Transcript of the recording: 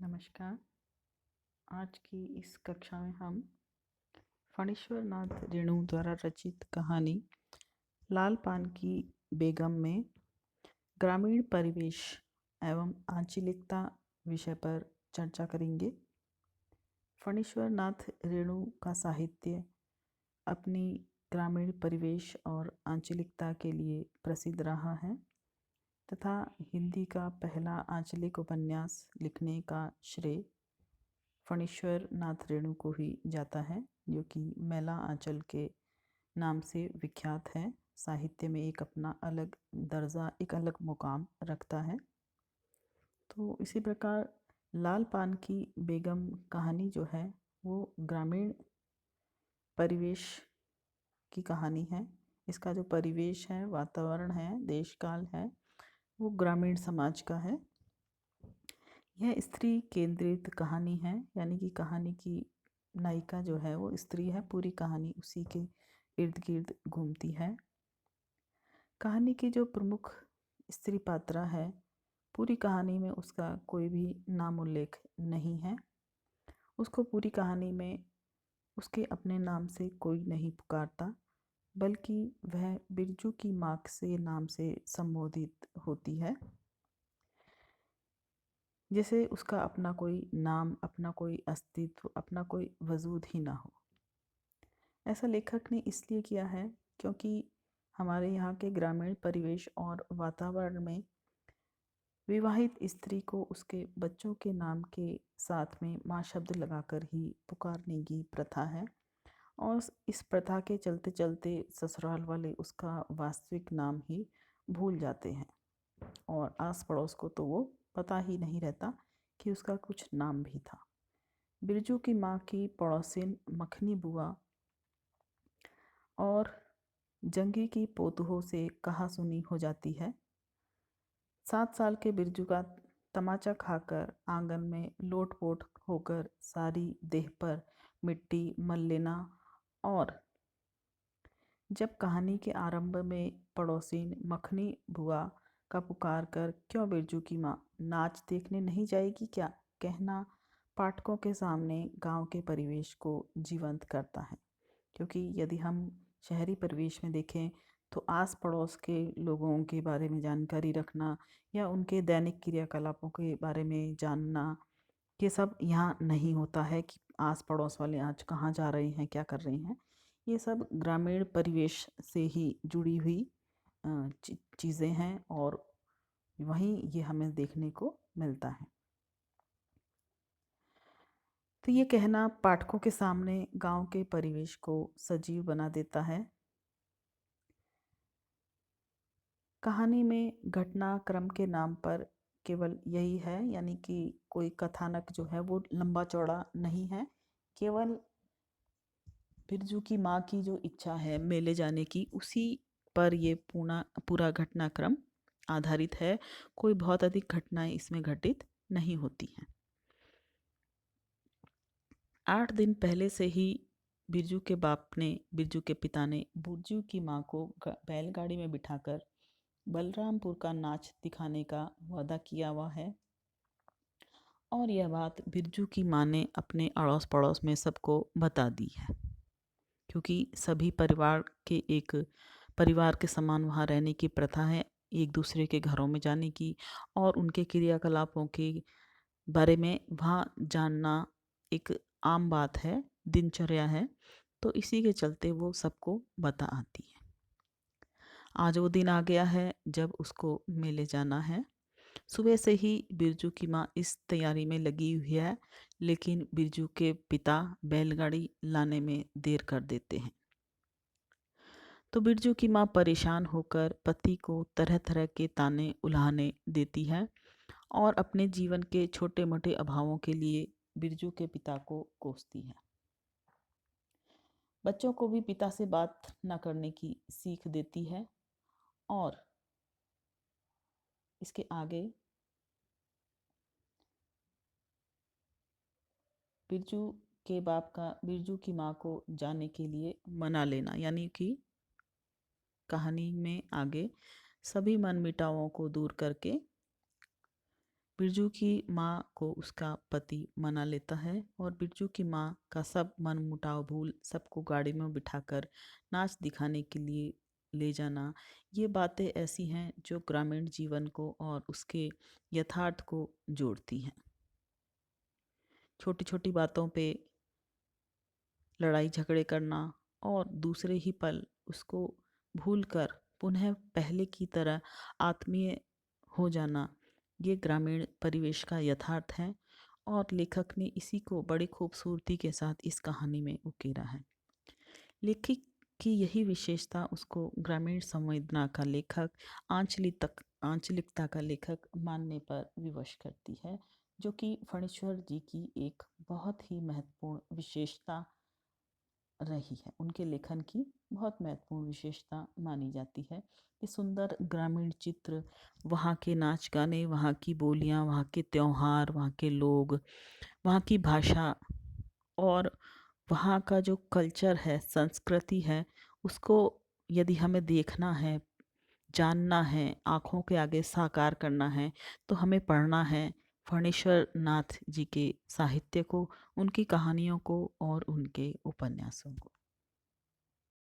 नमस्कार। आज की इस कक्षा में हम फणीश्वर नाथ रेणु द्वारा रचित कहानी लाल पान की बेगम में ग्रामीण परिवेश एवं आंचलिकता विषय पर चर्चा करेंगे। फणीश्वर नाथ रेणु का साहित्य अपनी ग्रामीण परिवेश और आंचलिकता के लिए प्रसिद्ध रहा है तथा हिंदी का पहला आंचलिक उपन्यास लिखने का श्रेय फणीश्वर नाथ रेणु को ही जाता है, जो कि मैला आंचल के नाम से विख्यात है। साहित्य में एक अपना अलग दर्जा, एक अलग मुकाम रखता है। तो इसी प्रकार लाल पान की बेगम कहानी जो है वो ग्रामीण परिवेश की कहानी है। इसका जो परिवेश है, वातावरण है, देश काल है, वो ग्रामीण समाज का है। यह स्त्री केंद्रित कहानी है, यानी कि कहानी की नायिका जो है वो स्त्री है। पूरी कहानी उसी के इर्द गिर्द घूमती है। कहानी की जो प्रमुख स्त्री पात्रा है, पूरी कहानी में उसका कोई भी नाम उल्लेख नहीं है। उसको पूरी कहानी में उसके अपने नाम से कोई नहीं पुकारता, बल्कि वह बिरजू की माँ से नाम से संबोधित होती है, जैसे उसका अपना कोई नाम, अपना कोई अस्तित्व, अपना कोई वजूद ही ना हो। ऐसा लेखक ने इसलिए किया है क्योंकि हमारे यहाँ के ग्रामीण परिवेश और वातावरण में विवाहित स्त्री को उसके बच्चों के नाम के साथ में माँ शब्द लगाकर ही पुकारने की प्रथा है। और इस प्रथा के चलते चलते ससुराल वाले उसका वास्तविक नाम ही भूल जाते हैं और आस पड़ोस को तो वो पता ही नहीं रहता कि उसका कुछ नाम भी था। बिरजू की माँ की पड़ोसिन मखनी बुआ और जंगी की पोतों से कहा सुनी हो जाती है। 7 साल के बिरजू का तमाचा खाकर आंगन में लोटपोट होकर सारी देह पर मिट्टी मल लेना, और जब कहानी के आरंभ में पड़ोसिन मखनी बुआ का पुकार कर क्यों बिरजू की माँ नाच देखने नहीं जाएगी क्या कहना पाठकों के सामने गांव के परिवेश को जीवंत करता है। क्योंकि यदि हम शहरी परिवेश में देखें तो आस पड़ोस के लोगों के बारे में जानकारी रखना या उनके दैनिक क्रियाकलापों के बारे में जानना, ये सब यहाँ नहीं होता है कि आस पड़ोस वाले आज कहाँ जा रहे हैं, क्या कर रहे हैं। ये सब ग्रामीण परिवेश से ही जुड़ी हुई चीज़ें हैं और वहीं ये हमें देखने को मिलता है। तो ये कहना पाठकों के सामने गांव के परिवेश को सजीव बना देता है। कहानी में घटनाक्रम के नाम पर केवल यही है, यानी कि कोई कथानक जो है वो लंबा चौड़ा नहीं है। केवल बिरजू की माँ की जो इच्छा है मेले जाने की, उसी पर ये पूरा घटनाक्रम आधारित है। कोई बहुत अधिक घटनाएं इसमें घटित नहीं होती हैं। 8 दिन पहले से ही बिरजू के पिता ने बिरजू की माँ को बैलगाड़ी में बिठाकर बलरामपुर का नाच दिखाने का वादा किया हुआ है। और यह बात बिरजू की माँ ने अपने अड़ोस पड़ोस में सबको बता दी है, क्योंकि सभी परिवार के समान वहाँ रहने की प्रथा है, एक दूसरे के घरों में जाने की और उनके क्रियाकलापों के बारे में वहाँ जानना एक आम बात है, दिनचर्या है। तो इसी के चलते वो सबको बता आती है। आज वो दिन आ गया है जब उसको मेले जाना है। सुबह से ही बिरजू की माँ इस तैयारी में लगी हुई है, लेकिन बिरजू के पिता बैलगाड़ी लाने में देर कर देते हैं। तो बिरजू की माँ परेशान होकर पति को तरह तरह के ताने उलाहने देती है और अपने जीवन के छोटे मोटे अभावों के लिए बिरजू के पिता को कोसती है। बच्चों को भी पिता से बात न करने की सीख देती है और इसके आगे बिरजू की माँ को जाने के लिए मना लेना, यानी कि कहानी में आगे सभी मनमुटावों को दूर करके बिरजू की माँ को उसका पति मना लेता है और बिरजू की माँ का सब मन मुटाव भूल सबको गाड़ी में बिठाकर नाच दिखाने के लिए ले जाना, ये बातें ऐसी हैं जो ग्रामीण जीवन को और उसके यथार्थ को जोड़ती हैं। छोटी छोटी बातों पे लड़ाई झगड़े करना और दूसरे ही पल उसको भूलकर पुनः पहले की तरह आत्मीय हो जाना, ये ग्रामीण परिवेश का यथार्थ है और लेखक ने इसी को बड़ी खूबसूरती के साथ इस कहानी में उकेरा है। लेखक की यही विशेषता उसको ग्रामीण संवेदना का लेखक, आंचलिकता का लेखक मानने पर विवश करती है, जो कि फणीश्वर जी की एक बहुत ही महत्वपूर्ण विशेषता रही है। उनके लेखन की बहुत महत्वपूर्ण विशेषता मानी जाती है कि सुंदर ग्रामीण चित्र, वहाँ के नाच गाने, वहाँ की बोलियाँ, वहाँ के त्योहार, वहाँ के लोग, वहाँ की भाषा और वहाँ का जो कल्चर है, संस्कृति है, उसको यदि हमें देखना है, जानना है, आँखों के आगे साकार करना है, तो हमें पढ़ना है फणीश्वर नाथ जी के साहित्य को, उनकी कहानियों को और उनके उपन्यासों को।